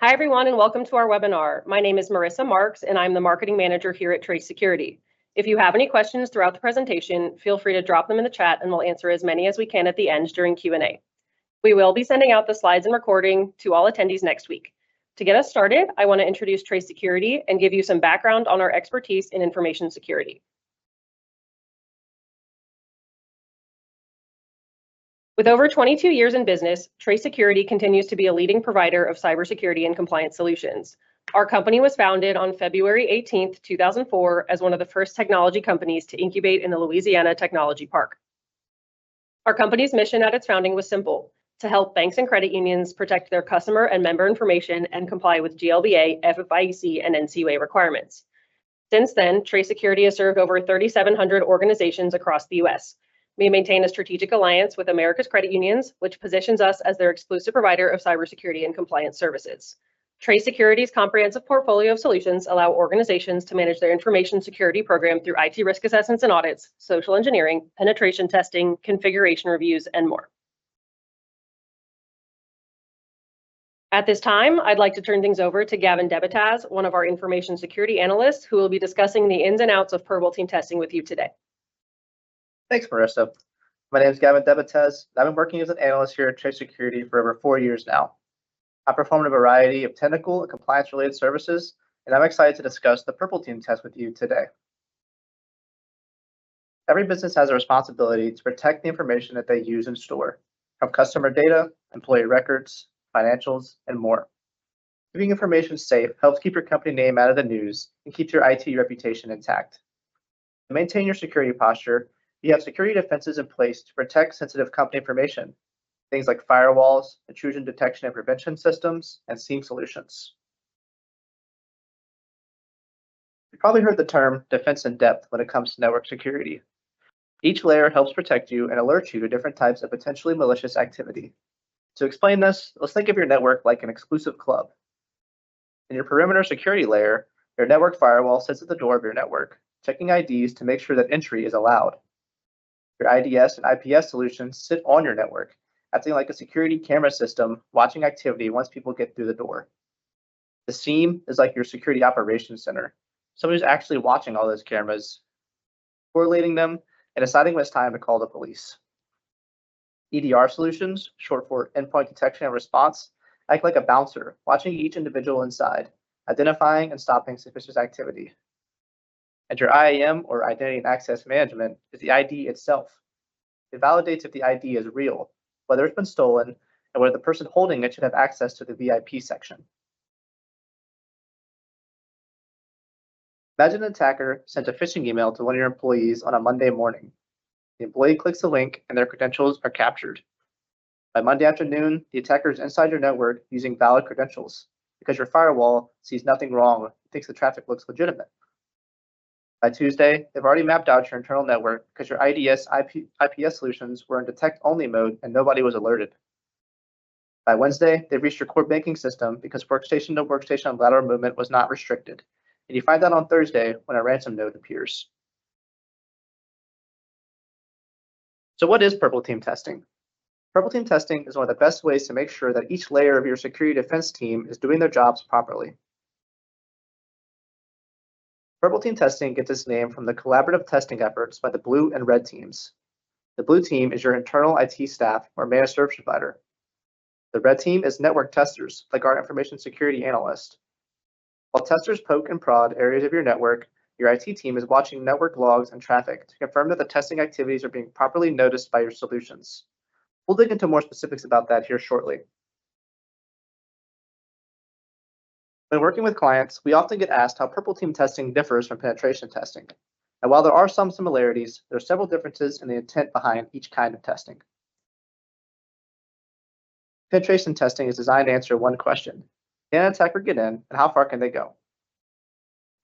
Hi, everyone, and welcome to our webinar. My name is Marissa Marks, and I'm the Marketing Manager here at Trace Security. If you have any questions throughout the presentation, feel free to drop them in the chat, and we'll answer as many as we can at the end during Q&A. We will be sending out the slides and recording to all attendees next week. To get us started, I want to introduce Trace Security and give you some background on our expertise in information security. With over 22 years in business, Trace Security continues to be a leading provider of cybersecurity and compliance solutions. Our company was founded on February 18, 2004, as one of the first technology companies to incubate in the Louisiana Technology Park. Our company's mission at its founding was simple: to help banks and credit unions protect their customer and member information and comply with GLBA, FFIEC, and NCUA requirements. Since then, Trace Security has served over 3,700 organizations across the U.S. We maintain a strategic alliance with America's credit unions, which positions us as their exclusive provider of cybersecurity and compliance services. Trace Security's comprehensive portfolio of solutions allow organizations to manage their information security program through IT risk assessments and audits, social engineering, penetration testing, configuration reviews, and more. At this time, I'd like to turn things over to Gavin Debetaz, one of our information security analysts, who will be discussing the ins and outs of purple team testing with you today. Thanks, Marissa. My name is Gavin Debetaz. I've been working as an analyst here at Trace Security for over 4 years now. I performed a variety of technical and compliance-related services, and I'm excited to discuss the purple team test with you today. Every business has a responsibility to protect the information that they use and store, from customer data, employee records, financials, and more. Keeping information safe helps keep your company name out of the news and keeps your IT reputation intact. To maintain your security posture, you have security defenses in place to protect sensitive company information, things like firewalls, intrusion detection and prevention systems, and SIEM solutions. You've probably heard the term defense in depth when it comes to network security. Each layer helps protect you and alert you to different types of potentially malicious activity. To explain this, let's think of your network like an exclusive club. In your perimeter security layer, your network firewall sits at the door of your network, checking IDs to make sure that entry is allowed. Your IDS and IPS solutions sit on your network, acting like a security camera system, watching activity once people get through the door. The SIEM is like your security operations center, someone who's actually watching all those cameras, correlating them, and deciding when it's time to call the police. EDR solutions, short for endpoint detection and response, act like a bouncer, watching each individual inside, identifying and stopping suspicious activity. And your IAM, or Identity and Access Management, is the ID itself. It validates if the ID is real, whether it's been stolen, and whether the person holding it should have access to the VIP section. Imagine an attacker sent a phishing email to one of your employees on a Monday morning. The employee clicks the link and their credentials are captured. By Monday afternoon, the attacker is inside your network using valid credentials because your firewall sees nothing wrong and thinks the traffic looks legitimate. By Tuesday, they've already mapped out your internal network because your IDS IPS solutions were in detect-only mode and nobody was alerted. By Wednesday, they've reached your core banking system because workstation to workstation lateral movement was not restricted, and you find that on Thursday when a ransom note appears. So what is purple team testing? Purple team testing is one of the best ways to make sure that each layer of your security defense team is doing their jobs properly. Purple team testing gets its name from the collaborative testing efforts by the blue and red teams. The blue team is your internal IT staff or managed service provider. The red team is network testers, like our information security analyst. While testers poke and prod areas of your network, your IT team is watching network logs and traffic to confirm that the testing activities are being properly noticed by your solutions. We'll dig into more specifics about that here shortly. When working with clients, we often get asked how purple team testing differs from penetration testing. And while there are some similarities, there are several differences in the intent behind each kind of testing. Penetration testing is designed to answer one question: can an attacker get in, and how far can they go?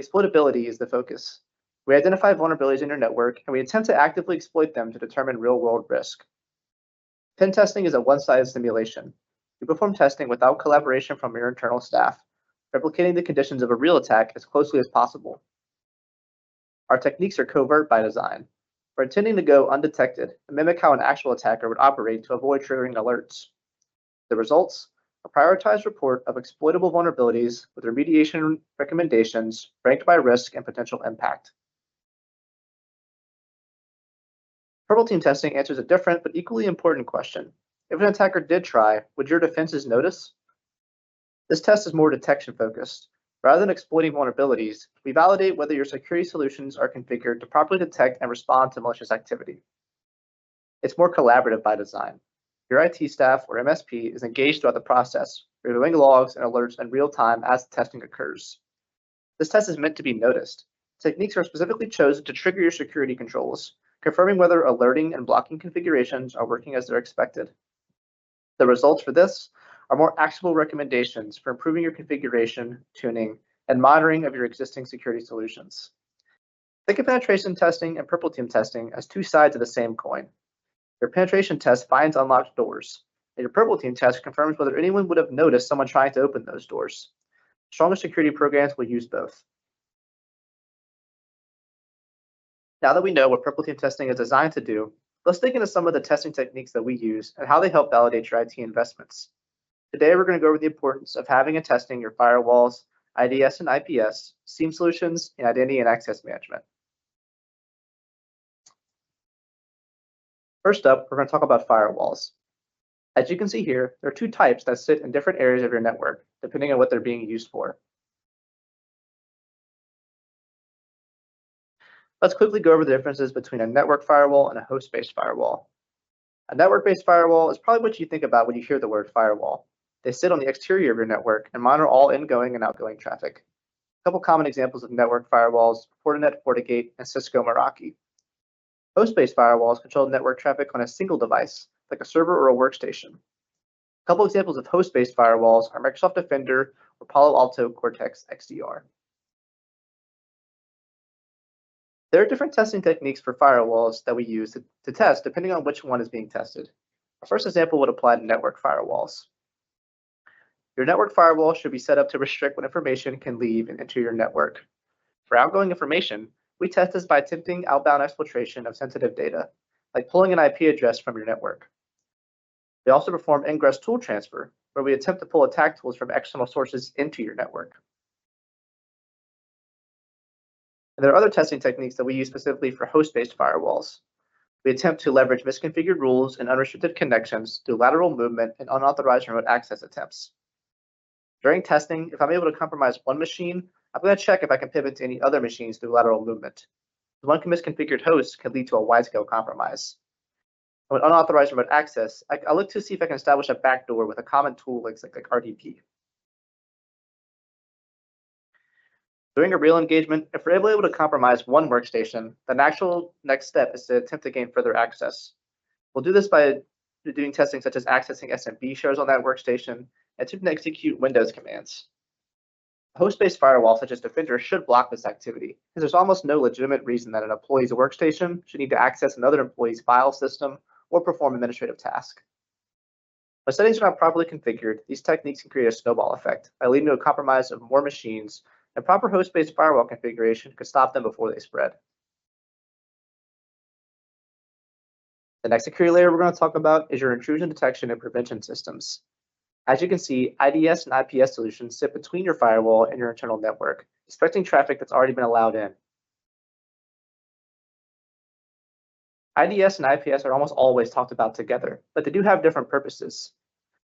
Exploitability is the focus. We identify vulnerabilities in your network, and we attempt to actively exploit them to determine real-world risk. Pen testing is a one-sided simulation. You perform testing without collaboration from your internal staff, replicating the conditions of a real attack as closely as possible. Our techniques are covert by design. We're intending to go undetected and mimic how an actual attacker would operate to avoid triggering alerts. The results? a prioritized report of exploitable vulnerabilities with remediation recommendations ranked by risk and potential impact. Purple team testing answers a different but equally important question. If an attacker did try, would your defenses notice? This test is more detection focused. Rather than exploiting vulnerabilities, we validate whether your security solutions are configured to properly detect and respond to malicious activity. It's more collaborative by design. Your IT staff or MSP is engaged throughout the process, reviewing logs and alerts in real time as the testing occurs. This test is meant to be noticed. Techniques are specifically chosen to trigger your security controls, confirming whether alerting and blocking configurations are working as they're expected. The results for this are more actionable recommendations for improving your configuration, tuning, and monitoring of your existing security solutions. Think of penetration testing and purple team testing as two sides of the same coin. Your penetration test finds unlocked doors, and your purple team test confirms whether anyone would have noticed someone trying to open those doors. Stronger security programs will use both. Now that we know what purple team testing is designed to do, let's dig into some of the testing techniques that we use and how they help validate your IT investments. Today, we're going to go over the importance of having and testing your firewalls, IDS and IPS, SIEM solutions, and identity and access management. First up, we're going to talk about firewalls. As you can see here, there are two types that sit in different areas of your network, depending on what they're being used for. Let's quickly go over the differences between a network firewall and a host-based firewall. A network-based firewall is probably what you think about when you hear the word firewall. They sit on the exterior of your network and monitor all ingoing and outgoing traffic. A couple common examples of network firewalls: Fortinet, FortiGate, and Cisco Meraki. Host-based firewalls control network traffic on a single device, like a server or a workstation. A couple examples of host-based firewalls are Microsoft Defender or Palo Alto Cortex XDR. There are different testing techniques for firewalls that we use to test depending on which one is being tested. Our first example would apply to network firewalls. Your network firewall should be set up to restrict what information can leave and enter your network. For outgoing information, we test this by attempting outbound exfiltration of sensitive data, like pulling an IP address from your network. We also perform ingress tool transfer, where we attempt to pull attack tools from external sources into your network. And there are other testing techniques that we use specifically for host-based firewalls. We attempt to leverage misconfigured rules and unrestricted connections through lateral movement and unauthorized remote access attempts. During testing, if I'm able to compromise one machine, I'm going to check if I can pivot to any other machines through lateral movement. One misconfigured host can lead to a wide-scale compromise. With unauthorized remote access, I look to see if I can establish a backdoor with a common tool like RDP. During a real engagement, if we're able to compromise one workstation, the natural next step is to attempt to gain further access. We'll do this by doing testing such as accessing SMB shares on that workstation and attempting to execute Windows commands. A host-based firewall such as Defender should block this activity, because there's almost no legitimate reason that an employee's workstation should need to access another employee's file system or perform administrative tasks. When settings are not properly configured, these techniques can create a snowball effect by leading to a compromise of more machines, and proper host-based firewall configuration could stop them before they spread. The next security layer we're going to talk about is your intrusion detection and prevention systems. As you can see, IDS and IPS solutions sit between your firewall and your internal network, expecting traffic that's already been allowed in. IDS and IPS are almost always talked about together, but they do have different purposes.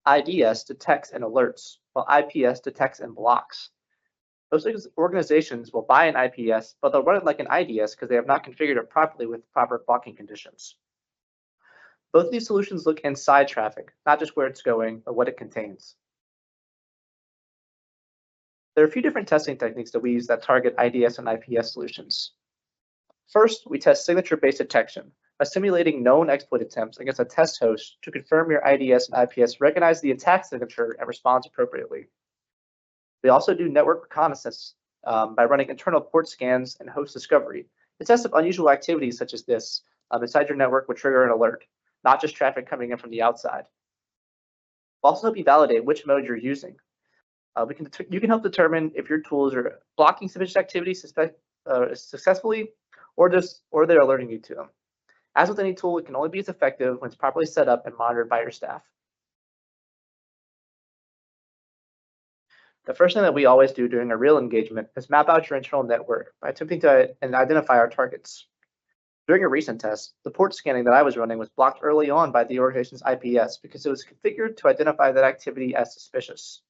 IDS detects and alerts, while IPS detects and blocks. Most organizations will buy an IPS, but they'll run it like an IDS because they have not configured it properly with proper blocking conditions. Both of these solutions look inside traffic, not just where it's going, but what it contains. There are a few different testing techniques that we use that target IDS and IPS solutions. First, we test signature-based detection by simulating known exploit attempts against a test host to confirm your IDS and IPS recognize the attack signature and responds appropriately. We also do network reconnaissance by running internal port scans and host discovery to test if unusual activities such as this inside your network would trigger an alert, not just traffic coming in from the outside. We'll also help you validate which mode you're using. You can help determine if your tools are blocking suspicious activity successfully or they're alerting you to them. As with any tool, it can only be as effective when it's properly set up and monitored by your staff. The first thing that we always do during a real engagement is map out your internal network by attempting to identify our targets. During a recent test, the port scanning that I was running was blocked early on by the organization's IPS because it was configured to identify that activity as suspicious.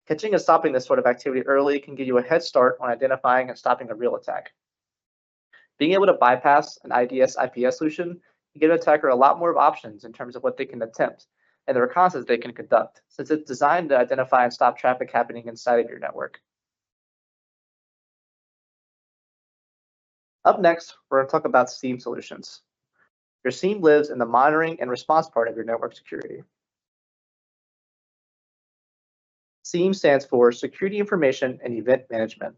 Catching and stopping this sort of activity early can give you a head start on identifying and stopping a real attack. Being able to bypass an IDS/IPS solution can give an attacker a lot more options in terms of what they can attempt and the reconnaissance they can conduct, since it's designed to identify and stop traffic happening inside of your network. Up next, we're going to talk about SIEM solutions. Your SIEM lives in the monitoring and response part of your network security. SIEM stands for Security Information and Event Management,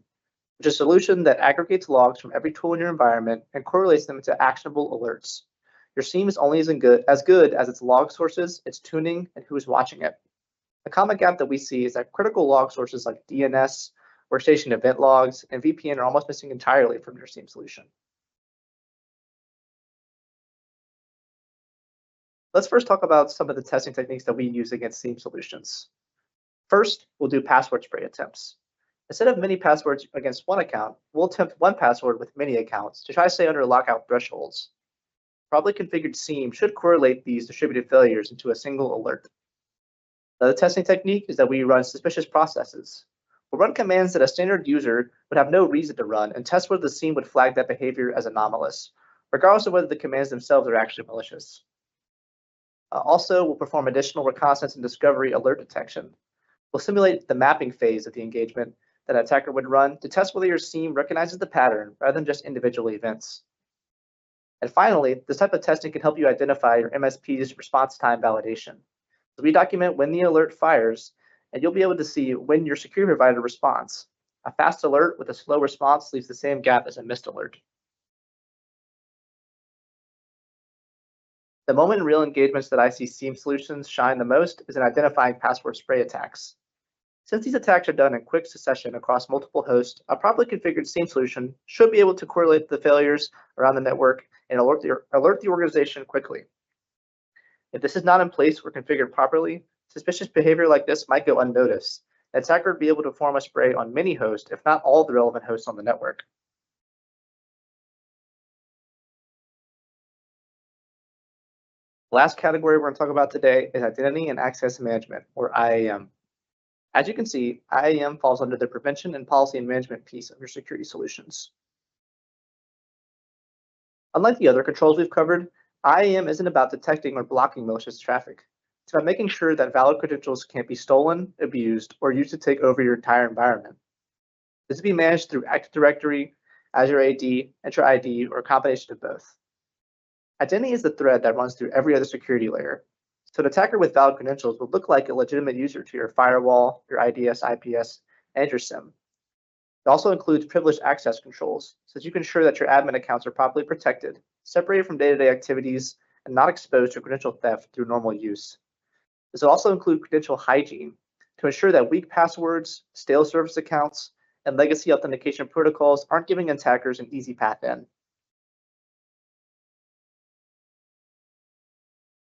which is a solution that aggregates logs from every tool in your environment and correlates them into actionable alerts. Your SIEM is only as good as its log sources, its tuning, and who is watching it. A common gap that we see is that critical log sources like DNS, workstation event logs, and VPN are almost missing entirely from your SIEM solution. Let's first talk about some of the testing techniques that we use against SIEM solutions. First, we'll do password spray attempts. Instead of many passwords against one account, we'll attempt one password with many accounts to try to stay under lockout thresholds. Probably configured SIEM should correlate these distributed failures into a single alert. Another testing technique is that we run suspicious processes. We'll run commands that a standard user would have no reason to run and test whether the SIEM would flag that behavior as anomalous, regardless of whether the commands themselves are actually malicious. Also, we'll perform additional reconnaissance and discovery alert detection. We'll simulate the mapping phase of the engagement that an attacker would run to test whether your SIEM recognizes the pattern rather than just individual events. And finally, this type of testing can help you identify your MSP's response time validation. So we document when the alert fires, and you'll be able to see when your security provider responds. A fast alert with a slow response leaves the same gap as a missed alert. The moment in real engagements that I see SIEM solutions shine the most is in identifying password spray attacks. Since these attacks are done in quick succession across multiple hosts, a properly configured SIEM solution should be able to correlate the failures around the network and alert the organization quickly. If this is not in place or configured properly, suspicious behavior like this might go unnoticed. An attacker would be able to form a spray on many hosts, if not all the relevant hosts on the network. The last category we're going to talk about today is Identity and Access Management, or IAM. As you can see, IAM falls under the prevention and policy and management piece of your security solutions. Unlike the other controls we've covered, IAM isn't about detecting or blocking malicious traffic. It's about making sure that valid credentials can't be stolen, abused, or used to take over your entire environment. This will be managed through Active Directory, Azure AD, Entra ID, or a combination of both. Identity is the thread that runs through every other security layer. So an attacker with valid credentials would look like a legitimate user to your firewall, your IDS, IPS, and your SIEM. It also includes privileged access controls, so that you can ensure that your admin accounts are properly protected, separated from day-to-day activities, and not exposed to credential theft through normal use. This will also include credential hygiene to ensure that weak passwords, stale service accounts, and legacy authentication protocols aren't giving attackers an easy path in.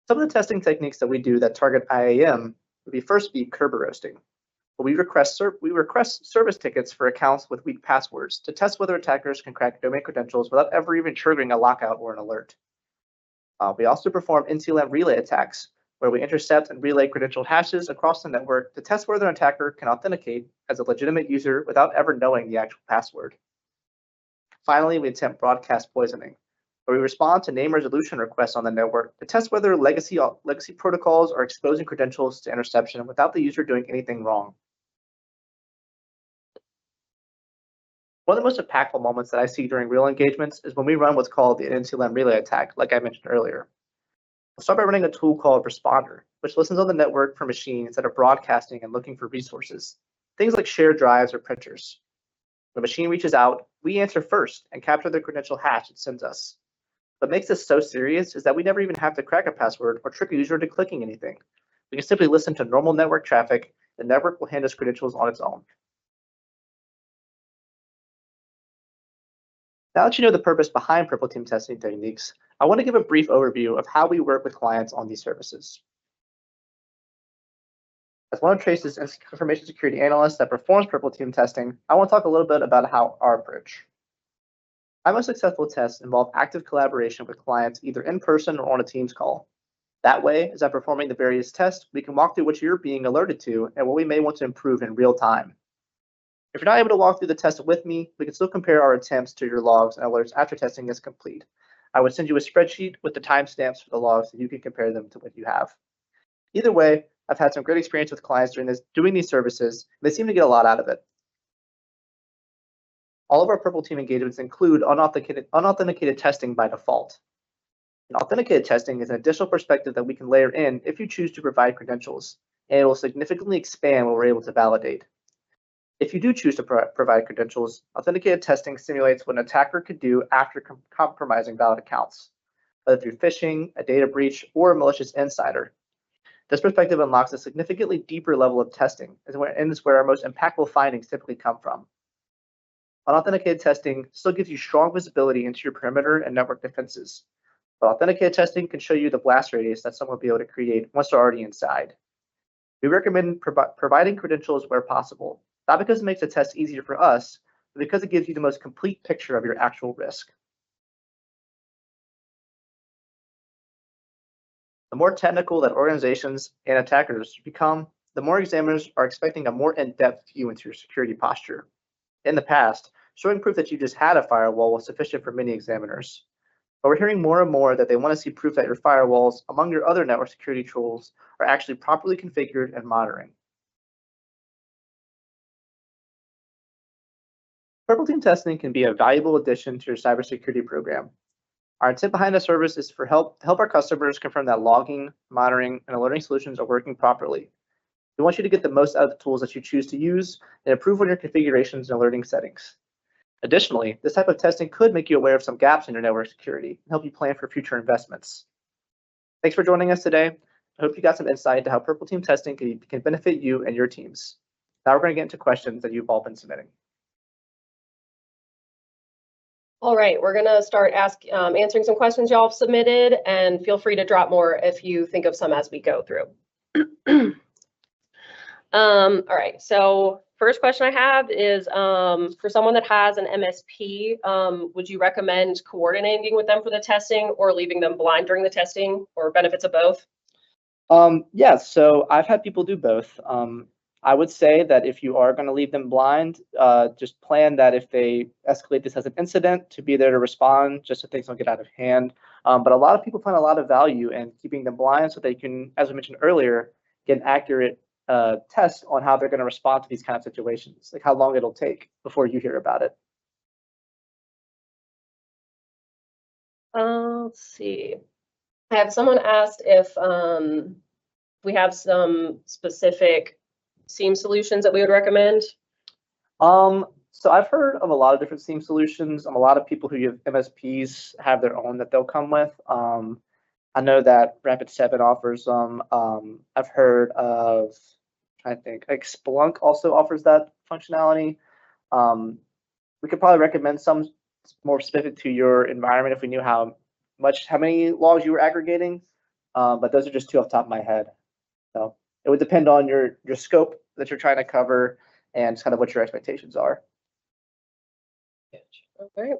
Some of the testing techniques that we do that target IAM would be first Kerber roasting. We request service tickets for accounts with weak passwords to test whether attackers can crack domain credentials without ever even triggering a lockout or an alert. We also perform NCLM relay attacks, where we intercept and relay credential hashes across the network to test whether an attacker can authenticate as a legitimate user without ever knowing the actual password. Finally, we attempt broadcast poisoning, where we respond to name resolution requests on the network to test whether legacy protocols are exposing credentials to interception without the user doing anything wrong. One of the most impactful moments that I see during real engagements is when we run what's called the NCLM relay attack, like I mentioned earlier. We'll start by running a tool called Responder, which listens on the network for machines that are broadcasting and looking for resources, things like shared drives or printers. When a machine reaches out, we answer first and capture the credential hash it sends us. What makes this so serious is that we never even have to crack a password or trick a user into clicking anything. We can simply listen to normal network traffic. The network will hand us credentials on its own. Now that you know the purpose behind purple team testing techniques, I want to give a brief overview of how we work with clients on these services. As one of Trace's information security analysts that performs purple team testing, I want to talk a little bit about how our approach. My most successful tests involve active collaboration with clients either in person or on a Teams call. That way, as I'm performing the various tests, we can walk through what you're being alerted to and what we may want to improve in real time. If you're not able to walk through the test with me, we can still compare our attempts to your logs and alerts after testing is complete. I would send you a spreadsheet with the timestamps for the logs so you can compare them to what you have. Either way, I've had some great experience with clients doing these services. They seem to get a lot out of it. All of our purple team engagements include unauthenticated testing by default. And authenticated testing is an additional perspective that we can layer in if you choose to provide credentials, and it will significantly expand what we're able to validate. If you do choose to provide credentials, authenticated testing simulates what an attacker could do after compromising valid accounts, whether through phishing, a data breach, or a malicious insider. This perspective unlocks a significantly deeper level of testing, and is where our most impactful findings typically come from. Unauthenticated testing still gives you strong visibility into your perimeter and network defenses, but authenticated testing can show you the blast radius that someone will be able to create once they're already inside. We recommend providing credentials where possible, not because it makes the test easier for us, but because it gives you the most complete picture of your actual risk. The more technical that organizations and attackers become, the more examiners are expecting a more in-depth view into your security posture. In the past, showing proof that you just had a firewall was sufficient for many examiners. But we're hearing more and more that they want to see proof that your firewalls, among your other network security tools, are actually properly configured and monitoring. Purple team testing can be a valuable addition to your cybersecurity program. Our intent behind the service is to help our customers confirm that logging, monitoring, and alerting solutions are working properly. We want you to get the most out of the tools that you choose to use and improve on your configurations and alerting settings. Additionally, this type of testing could make you aware of some gaps in your network security and help you plan for future investments. Thanks for joining us today. I hope you got some insight into how purple team testing can benefit you and your teams. Now we're going to get into questions that you've all been submitting. All right, we're gonna start answering some questions y'all submitted, and feel free to drop more if you think of some as we go through. All right, so first question I have is for someone that has an MSP, would you recommend coordinating with them for the testing or leaving them blind during the testing, or benefits of both? Yeah, so I've had people do both. I would say that if you are going to leave them blind, just plan that if they escalate this as an incident, to be there to respond, just so things don't get out of hand. But a lot of people find a lot of value in keeping them blind so they can, as we mentioned earlier, get an accurate test on how they're going to respond to these kind of situations, like how long it'll take before you hear about it. Let's see. I have someone asked if we have some specific SIEM solutions that we would recommend. So I've heard of a lot of different SIEM solutions. A lot of people who have MSPs have their own that they'll come with. I know that Rapid7 offers them. I've heard of, I think, like Splunk also offers that functionality. We could probably recommend some more specific to your environment if we knew how many logs you were aggregating. But those are just two off the top of my head. So it would depend on your scope that you're trying to cover and kind of what your expectations are. Okay.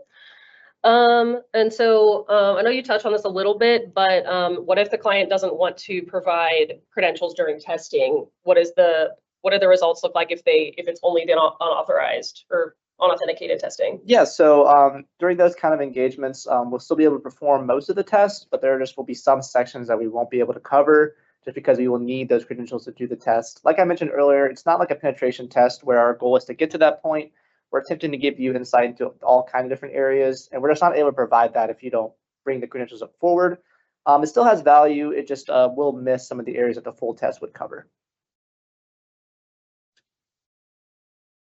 And so I know you touched on this a little bit, but what if the client doesn't want to provide credentials during testing? What do the results look like if it's only been unauthorized or unauthenticated testing? Yeah, so during those kind of engagements, we'll still be able to perform most of the tests, but there just will be some sections that we won't be able to cover just because we will need those credentials to do the test. Like I mentioned earlier, it's not like a penetration test where our goal is to get to that point. We're attempting to give you insight into all kinds of different areas, and we're just not able to provide that if you don't bring the credentials up forward. It still has value, it just will miss some of the areas that the full test would cover.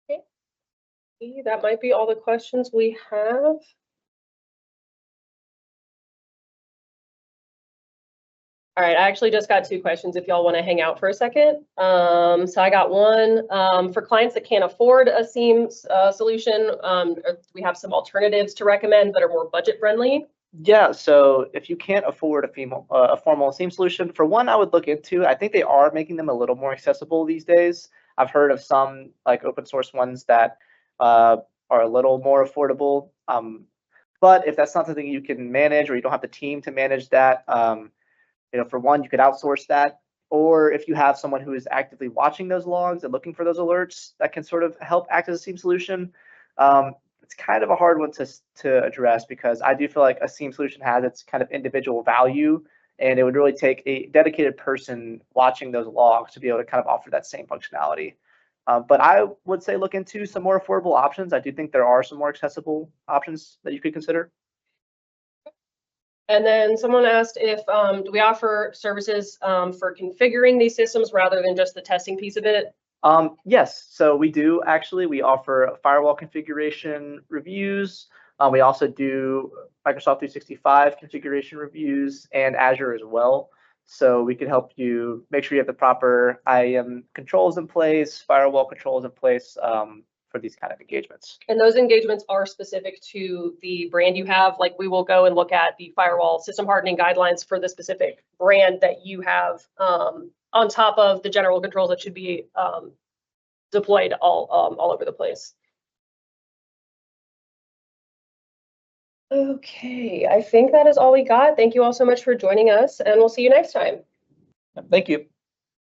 Okay, that might be all the questions we have. All right, I actually just got two questions if y'all want to hang out for a second. So I got one for clients that can't afford a SIEM solution. We have some alternatives to recommend that are more budget friendly. Yeah, so if you can't afford a formal SIEM solution, for one, I would look into. I think they are making them a little more accessible these days. I've heard of some like open source ones that are a little more affordable. But if that's not something you can manage, or you don't have the team to manage that, for one, you could outsource that. Or if you have someone who is actively watching those logs and looking for those alerts, that can sort of help act as a SIEM solution. It's kind of a hard one to address, because I do feel like a SIEM solution has its kind of individual value, and it would really take a dedicated person watching those logs to be able to kind of offer that same functionality. But I would say look into some more affordable options. I do think there are some more accessible options that you could consider. And then someone asked if do we offer services for configuring these systems rather than just the testing piece of it? Yes, so we do actually. We offer firewall configuration reviews. We also do Microsoft 365 configuration reviews and Azure as well. So we can help you make sure you have the proper IAM controls in place, firewall controls in place for these kind of engagements. And those engagements are specific to the brand you have. Like we will go and look at the firewall system hardening guidelines for the specific brand that you have on top of the general controls that should be deployed all over the place. Okay, I think that is all we got. Thank you all so much for joining us, and we'll see you next time. Thank you.